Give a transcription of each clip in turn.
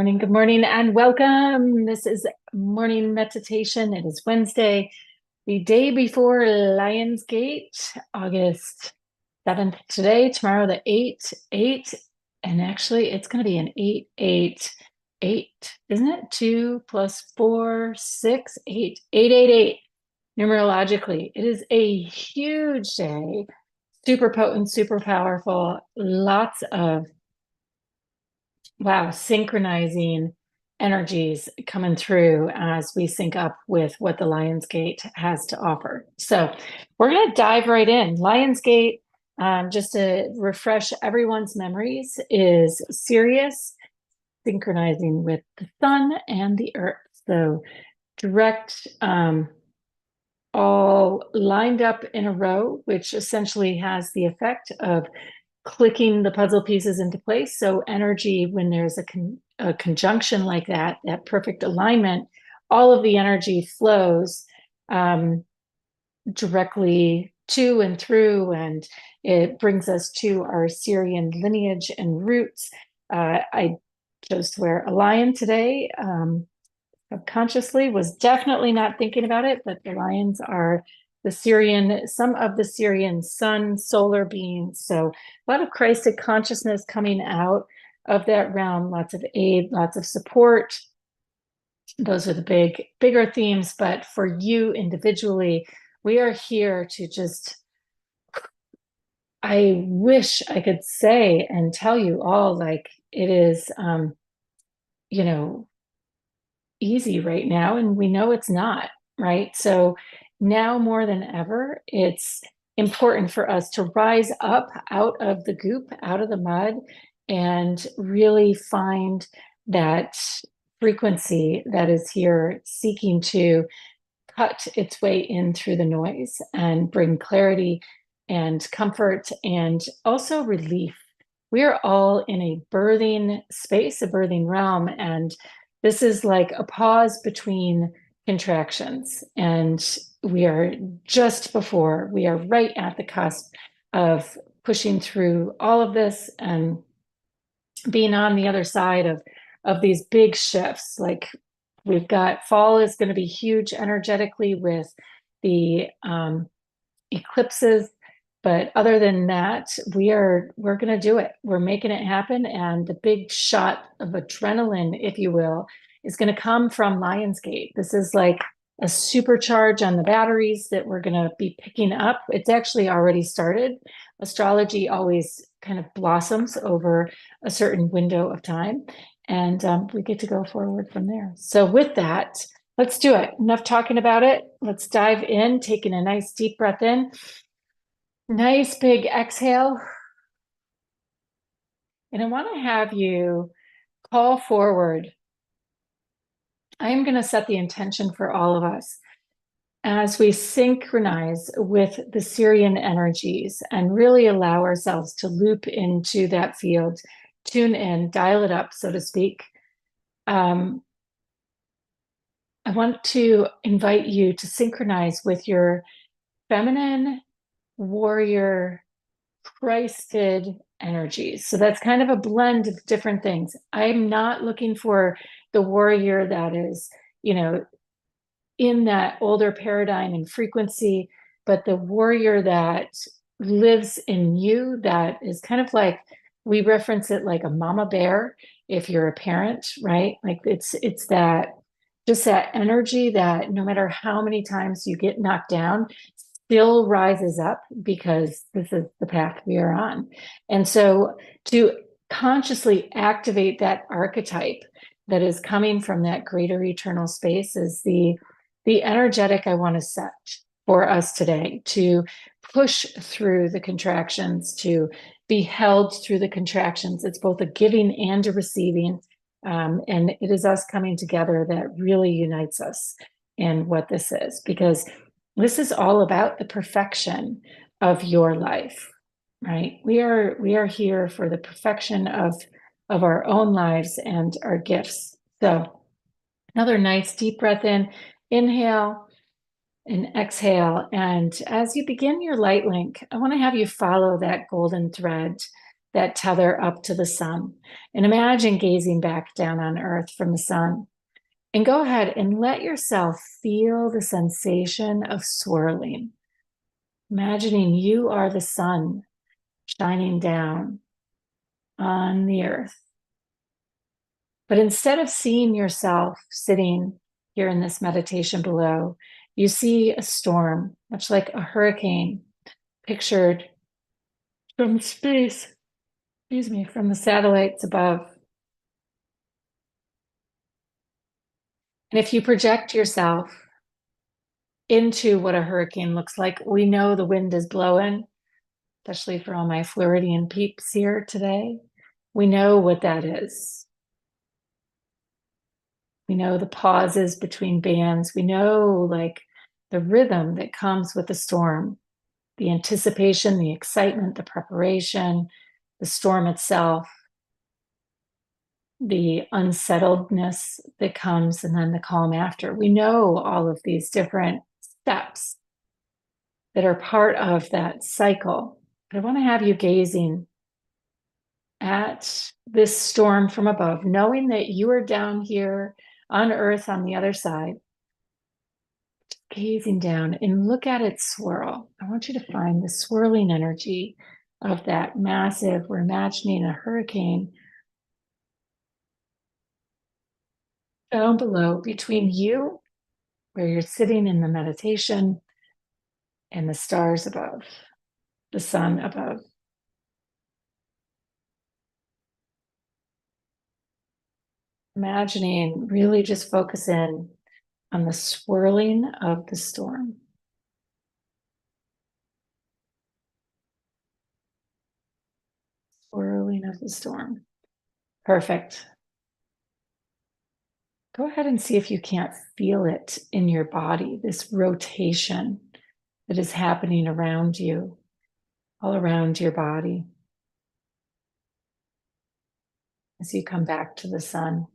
Good morning, and welcome. This is morning meditation. It is Wednesday, the day before Lionsgate, August 7th today, tomorrow the 8, and actually it's going to be an 8, isn't it? 2 plus 4, 6, 8, 8. Numerologically, it is a huge day, super potent, super powerful, lots of wow, synchronizing energies coming through as we sync up with what the Lionsgate has to offer. So we're going to dive right in. Lionsgate, just to refresh everyone's memories, is Sirius synchronizing with the sun and the earth. So direct, all lined up in a row, which essentially has the effect of clicking the puzzle pieces into place. So energy, when there's a conjunction like that, that perfect alignment, all of the energy flows directly to and through, and it brings us to our Syrian lineage and roots. I chose to wear a lion today. Subconsciously, was definitely not thinking about it, but the lions are some of the Syrian sun solar beings. So a lot of Christic consciousness coming out of that realm, lots of aid, lots of support. Those are the bigger themes. But for you individually, we are here to just, I wish I could say and tell you all like it is, you know, easy right now, and we know it's not, right? So now more than ever, it's important for us to rise up out of the goop, out of the mud, and really find that frequency that is here seeking to cut its way in through the noise and bring clarity and comfort and also relief. We are all in a birthing space, a birthing realm, and this is like a pause between contractions. And we are we are right at the cusp of pushing through all of this and being on the other side of these big shifts. Like we've got fall is going to be huge energetically with the eclipses. But other than that, we're going to do it. We're making it happen. And the big shot of adrenaline, if you will, is going to come from Lionsgate. This is like a supercharge on the batteries that we're going to be picking up. It's actually already started. Astrology always kind of blossoms over a certain window of time, and we get to go forward from there. So with that, let's do it. Enough talking about it. Let's dive in, taking a nice deep breath in. Nice big exhale. And I want to have you call forward. I'm going to set the intention for all of us as we synchronize with the Syrian energies and really allow ourselves to loop into that field, tune in, dial it up, so to speak. I want to invite you to synchronize with your feminine warrior Christed energies. So that's kind of a blend of different things. I'm not looking for the warrior that is, in that older paradigm and frequency, but the warrior that lives in you, that is kind of like, we reference it like a mama bear if you're a parent, right? Like it's that, just that energy that no matter how many times you get knocked down, still rises up because this is the path we are on. And so to consciously activate that archetype that is coming from that greater eternal space is the energetic I want to set for us today, to push through the contractions, to be held through the contractions. It's both a giving and a receiving. And it is us coming together that really unites us in what this is, because this is all about the perfection of your life, right? We are here for the perfection of our own lives and our gifts. So another nice deep breath in, inhale and exhale. And as you begin your light link, I want to have you follow that golden thread that tether up to the sun. And imagine gazing back down on Earth from the sun. And go ahead and let yourself feel the sensation of swirling, imagining you are the sun shining down on the Earth. But instead of seeing yourself sitting here in this meditation below, you see a storm, much like a hurricane, pictured from space, from the satellites above. And if you project yourself into what a hurricane looks like, we know the wind is blowing, especially for all my Floridian peeps here today. We know what that is. We know the pauses between bands. We know like the rhythm that comes with the storm, the anticipation, the excitement, the preparation, the storm itself, the unsettledness that comes, and then the calm after. We know all of these different steps that are part of that cycle. But I want to have you gazing at this storm from above, knowing that you are down here on Earth on the other side, gazing down and look at it swirl. I want you to find the swirling energy of that massive, we're imagining a hurricane down below between you, where you're sitting in the meditation, and the stars above, the sun above. Imagining, really just focus in on the swirling of the storm. Swirling of the storm. Perfect. Go ahead and see if you can't feel it in your body, this rotation that is happening around you, all around your body as you come back to the sun.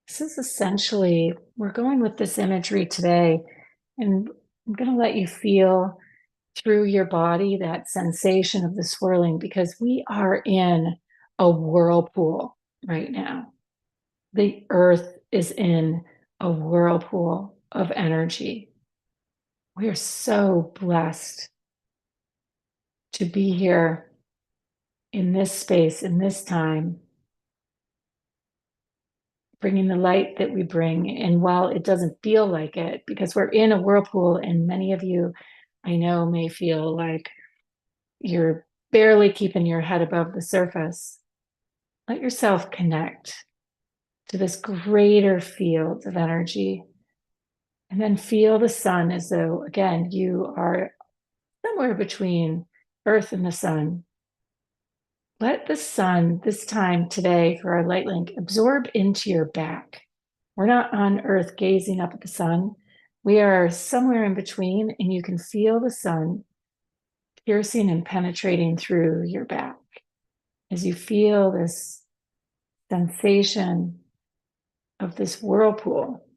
This is essentially, we're going with this imagery today, and I'm going to let you feel through your body that sensation of the swirling, because we are in a whirlpool right now. The earth is in a whirlpool of energy. We are so blessed to be here in this space, in this time, bringing the light that we bring. And while it doesn't feel like it, because we're in a whirlpool, and many of you I know may feel like you're barely keeping your head above the surface, let yourself connect to this greater field of energy. And then feel the sun as though, again, you are somewhere between Earth and the sun. Let the sun, this time today for our light link, absorb into your back. We're not on Earth gazing up at the sun. We are somewhere in between, and you can feel the sun piercing and penetrating through your back as you feel this sensation of this whirlpool.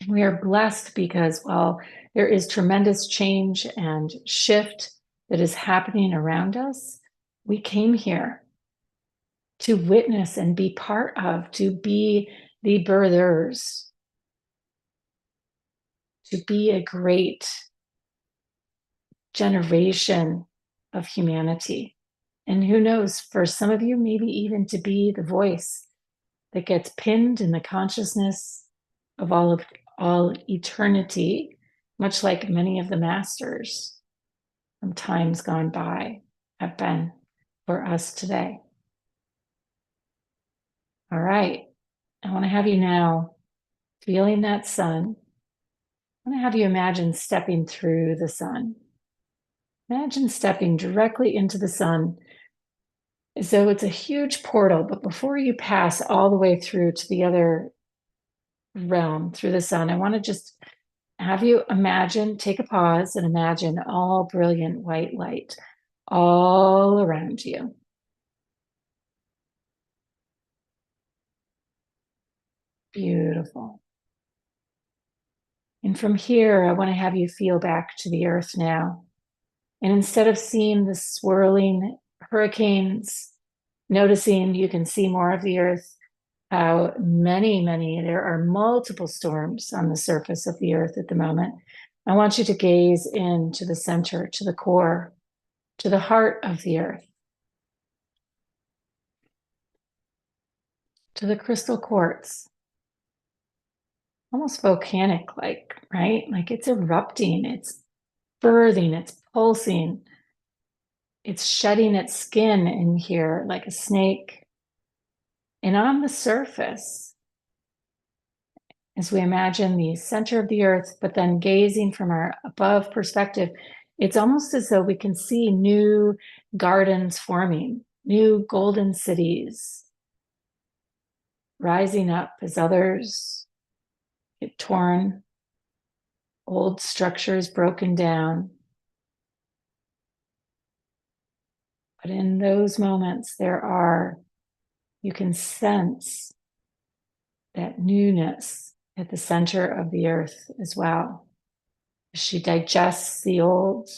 We are blessed because while there is tremendous change and shift that is happening around us, we came here to witness and be part of, to be the birthers, to be a great generation of humanity. And who knows, for some of you, maybe even to be the voice that gets pinned in the consciousness of all eternity, much like many of the masters from times gone by have been for us today. All right. I want to have you now feeling that sun. I want to have you imagine stepping through the sun. Imagine stepping directly into the sun as though it's a huge portal, but before you pass all the way through to the other realm, through the sun, I want to just have you imagine, take a pause and imagine all brilliant white light all around you. Beautiful. And from here, I want to have you feel back to the earth now. And instead of seeing the swirling hurricanes, noticing you can see more of the earth, how there are multiple storms on the surface of the earth at the moment. I want you to gaze into the center, to the core, to the heart of the earth, to the crystal quartz, almost volcanic like, right? Like it's erupting, it's birthing, it's pulsing, it's shedding its skin in here like a snake. And on the surface, as we imagine the center of the earth, but then gazing from our above perspective, it's almost as though we can see new gardens forming, new golden cities rising up as others get torn, old structures broken down. But in those moments, you can sense that newness at the center of the earth as well. As she digests the old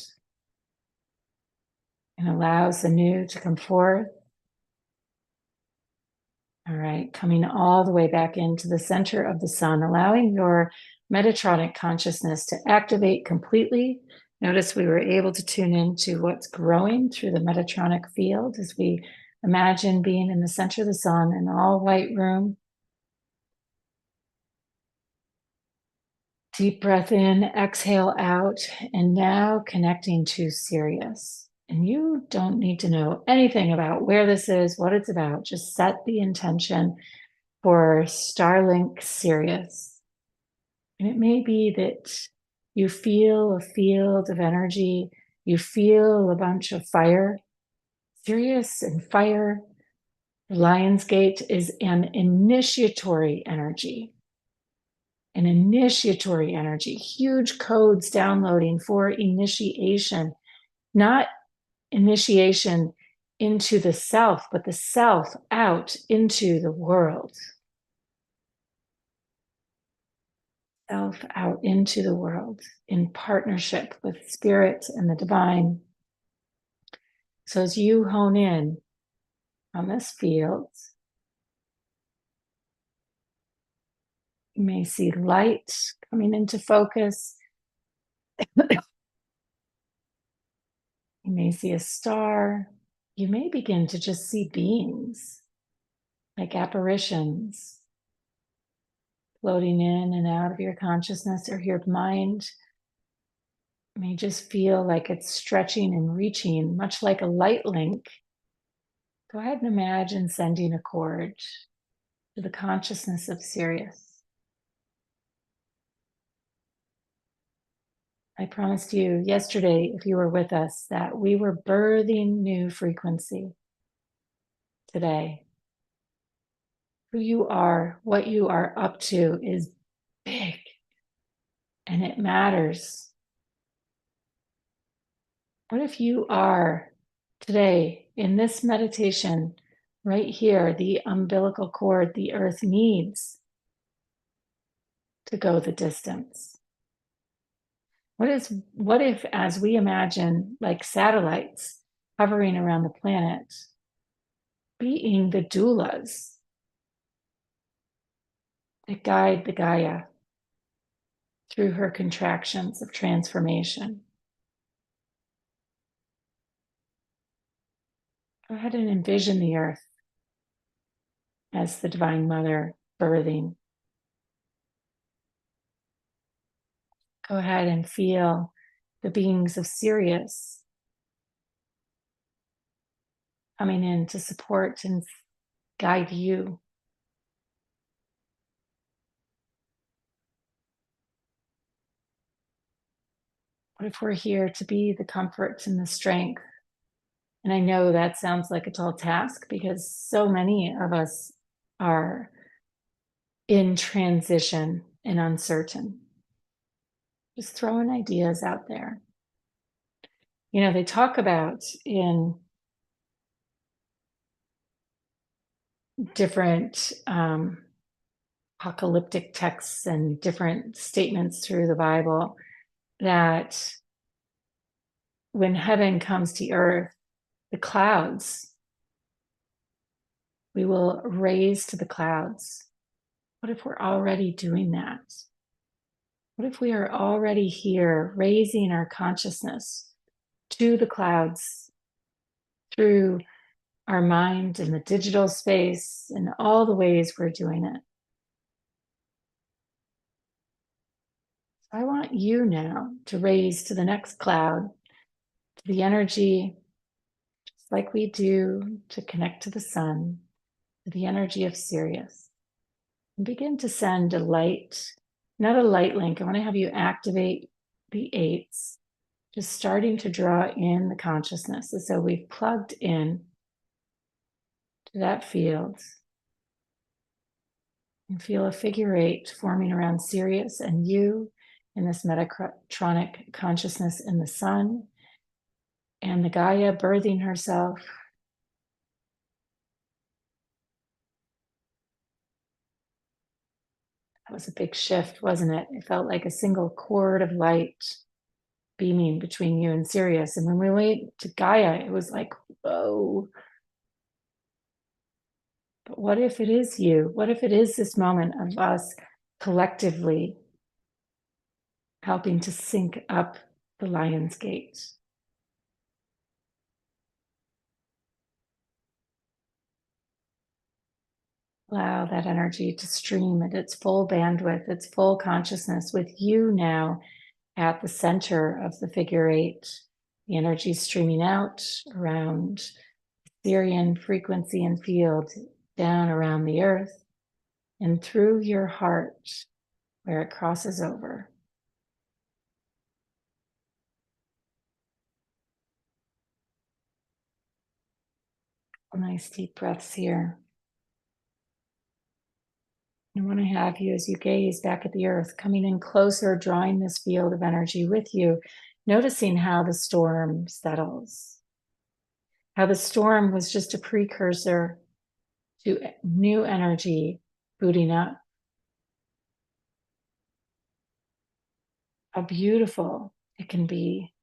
and allows the new to come forth. All right, coming all the way back into the center of the sun, allowing your Metatronic consciousness to activate completely. Notice we were able to tune into what's growing through the Metatronic field as we imagine being in the center of the sun, an all white room. Deep breath in, exhale out, and now connecting to Sirius. And you don't need to know anything about where this is, what it's about. Just set the intention for Starlink Sirius. And it may be that you feel a field of energy, you feel a bunch of fire. Sirius and fire, Lionsgate is an initiatory energy. An initiatory energy, huge codes downloading for initiation, not initiation into the self, but the self out into the world. Self out into the world in partnership with spirit and the divine. So as you hone in on this field, you may see light coming into focus. You may see a star. You may begin to just see beings like apparitions floating in and out of your consciousness, or your mind may just feel like it's stretching and reaching, much like a light link. Go ahead and imagine sending a cord to the consciousness of Sirius. I promised you yesterday, if you were with us, that we were birthing new frequency today. Who you are, what you are up to is big, and it matters. What if you are today in this meditation right here, the umbilical cord the earth needs to go the distance? What if, as we imagine like satellites hovering around the planet, being the doulas that guide the Gaia through her contractions of transformation? Go ahead and envision the earth as the Divine Mother birthing. Go ahead and feel the beings of Sirius coming in to support and guide you. What if we're here to be the comfort and the strength? And I know that sounds like a tall task because so many of us are in transition and uncertain. Just throwing ideas out there. You know, they talk about in different apocalyptic texts and different statements through the Bible that when heaven comes to earth, the clouds, we will raise to the clouds. What if we're already doing that? What if we are already here, raising our consciousness to the clouds through our mind in the digital space and all the ways we're doing it? I want you now to raise to the next cloud, to the energy, just like we do to connect to the sun, to the energy of Sirius. And begin to send a light, not a light link. I want to have you activate the eights, just starting to draw in the consciousness as though we've plugged in to that field and feel a figure eight forming around Sirius and you in this Metatronic consciousness in the sun, and the Gaia birthing herself. That was a big shift, wasn't it? It felt like a single cord of light beaming between you and Sirius. And when we went to Gaia, it was like, whoa. But what if it is you? What if it is this moment of us collectively helping to sync up the Lion's Gate? Allow that energy to stream at its full bandwidth, its full consciousness, with you now at the center of the figure eight. The energy streaming out around Syrian frequency and field, down around the earth, and through your heart where it crosses over. Nice deep breaths here. I want to have you, as you gaze back at the earth, coming in closer, drawing this field of energy with you, noticing how the storm settles, how the storm was just a precursor to new energy booting up. How beautiful it can be.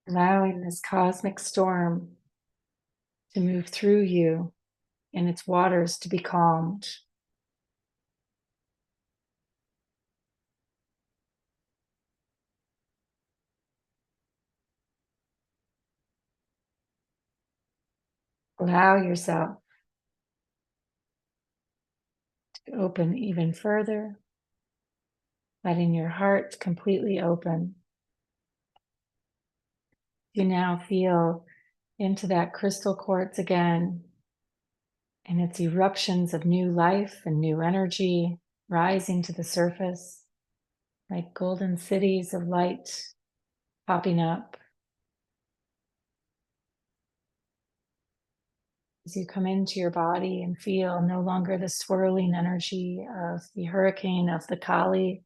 Allowing this cosmic storm to move through you and its waters to be calmed. Allow yourself to open even further, letting your heart completely open. You now feel into that crystal quartz again and its eruptions of new life and new energy rising to the surface like golden cities of light popping up. As you come into your body and feel no longer the swirling energy of the hurricane, of the Kali,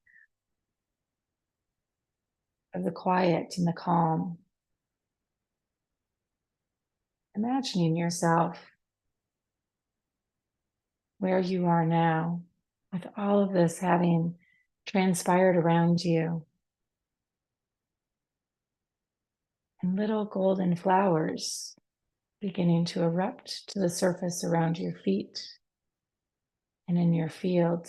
of the quiet and the calm. Imagining yourself where you are now, with all of this having transpired around you, and little golden flowers beginning to erupt to the surface around your feet and in your field.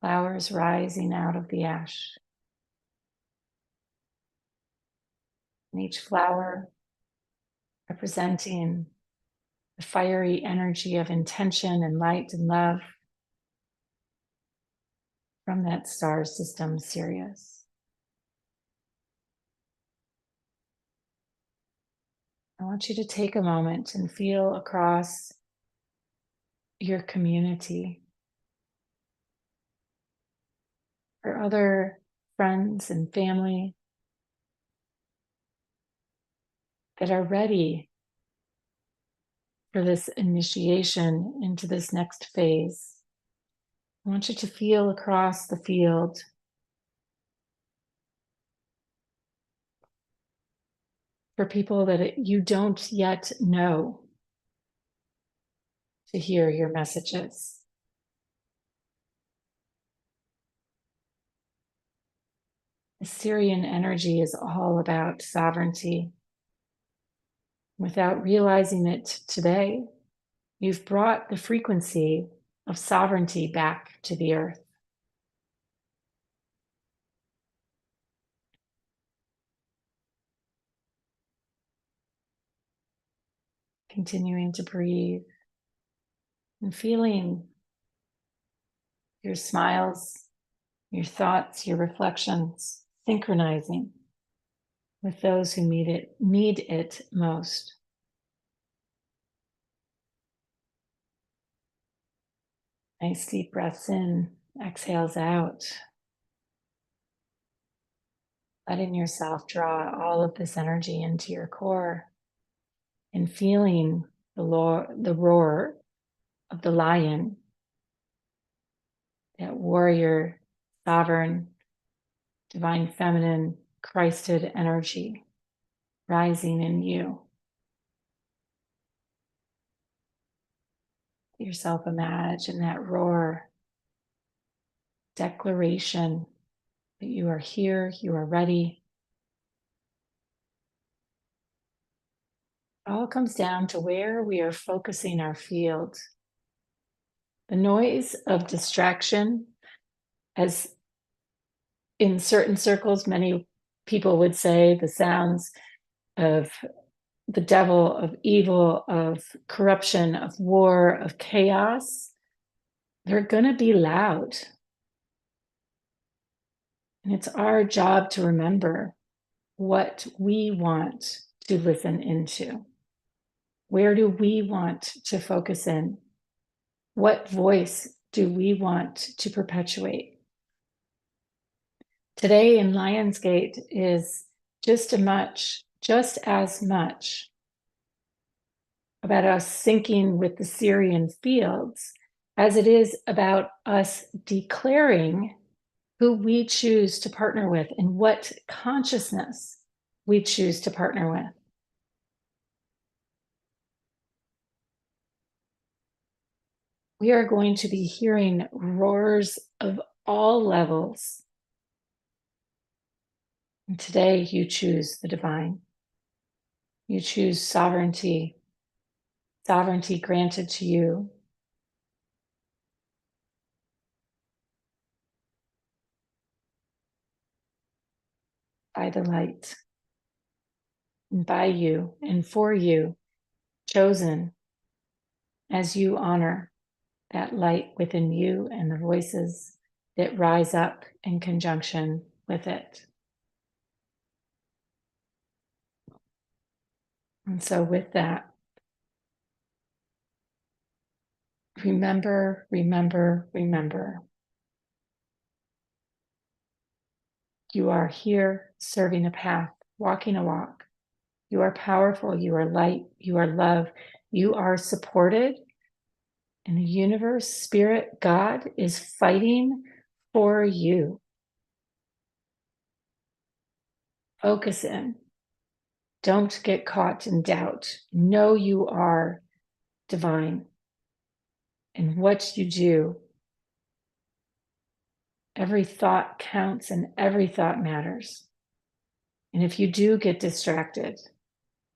Flowers rising out of the ash. And each flower representing the fiery energy of intention and light and love from that star system, Sirius. I want you to take a moment and feel across your community for other friends and family that are ready for this initiation into this next phase. I want you to feel across the field for people that you don't yet know to hear your messages. The Syrian energy is all about sovereignty. Without realizing it today, you've brought the frequency of sovereignty back to the earth. Continuing to breathe and feeling your smiles, your thoughts, your reflections, synchronizing with those who need it most. Nice deep breaths in, exhales out, letting yourself draw all of this energy into your core and feeling the roar of the lion, that warrior, sovereign, divine feminine, Christed energy rising in you. Let yourself imagine that roar, declaration that you are here, you are ready. It all comes down to where we are focusing our field. The noise of distraction, as in certain circles, many people would say, the sounds of the devil, of evil, of corruption, of war, of chaos, they're going to be loud. And it's our job to remember what we want to listen into. Where do we want to focus in? What voice do we want to perpetuate? Today in Lionsgate is just as much about us syncing with the Syrian fields as it is about us declaring who we choose to partner with and what consciousness we choose to partner with. We are going to be hearing roars of all levels. And today you choose the divine. You choose sovereignty, sovereignty granted to you by the light, and by you, and for you, chosen as you honor that light within you and the voices that rise up in conjunction with it. And so with that, remember, remember, remember. You are here serving a path, walking a walk. You are powerful, you are light, you are love, you are supported. And the universe, spirit, God is fighting for you. Focus in. Don't get caught in doubt. Know you are divine. And what you do, every thought counts and every thought matters. And if you do get distracted,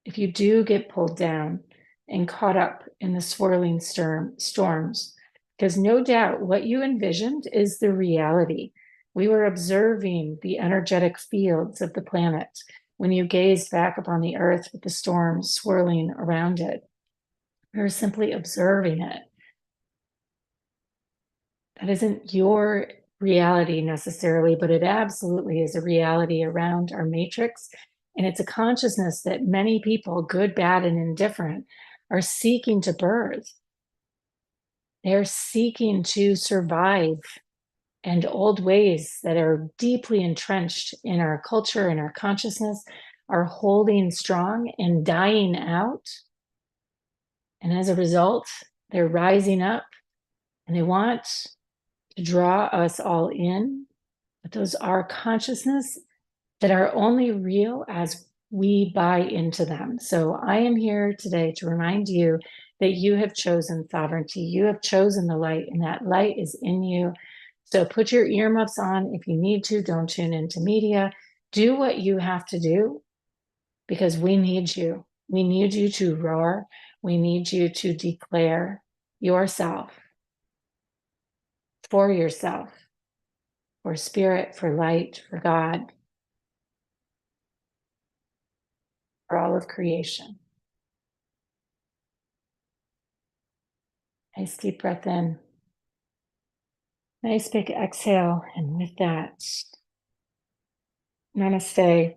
if you do get pulled down and caught up in the swirling storms, because no doubt what you envisioned is the reality. We were observing the energetic fields of the planet when you gazed back upon the earth with the storms swirling around it. We were simply observing it. That isn't your reality necessarily, but it absolutely is a reality around our matrix. And it's a consciousness that many people, good, bad, and indifferent, are seeking to birth. They're seeking to survive. And old ways that are deeply entrenched in our culture and our consciousness are holding strong and dying out. And as a result, they're rising up and they want to draw us all in. But those are consciousness that are only real as we buy into them. So I am here today to remind you that you have chosen sovereignty. You have chosen the light, and that light is in you. So put your earmuffs on if you need to. Don't tune into media. Do what you have to do because we need you. We need you to roar. We need you to declare yourself, for yourself, for spirit, for light, for God, for all of creation. Nice deep breath in. Nice big exhale. And with that, namaste.